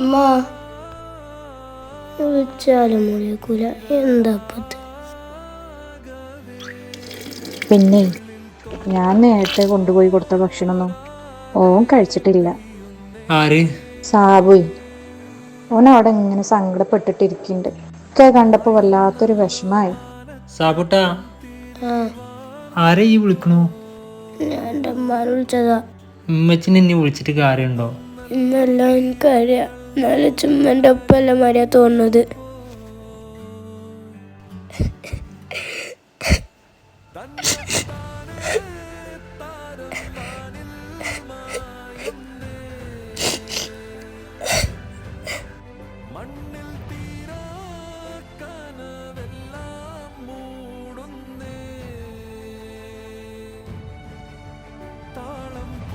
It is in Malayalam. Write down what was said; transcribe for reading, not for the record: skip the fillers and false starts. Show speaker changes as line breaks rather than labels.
അമ്മ വിളിച്ചാലും വിളിക്കൂല. എന്താ പത്ത്?
പിന്നെ ഞാൻ നേരത്തെ കൊണ്ടുപോയി കൊടുത്ത ഭക്ഷണമൊന്നും ഓൻ കഴിച്ചിട്ടില്ല.
ആര്?
സാബുയി. ഓൻ അവിടെ ഇങ്ങനെ സങ്കടപ്പെട്ടിട്ടിരിക്കുന്നുണ്ട്. ഒക്കെ കണ്ടപ്പോ വല്ലാത്തൊരു വിഷമായി.
സാബുട്ടാ,
ആ,
ആരെ ഈ വിളിക്കണു?
ഞാൻ എൻ്റെ അമ്മാനെ വിളിച്ചതാ.
ഉമ്മച്ചിനെ എന്നെ വിളിച്ചിട്ട് കാര്യമുണ്ടോ?
ഇന്നെല്ലാം എനിക്കറിയാം. എന്നാലും ചുമ്മൻ്റെ ഒപ്പമല്ല മര്യാദ തോന്നുന്നത്.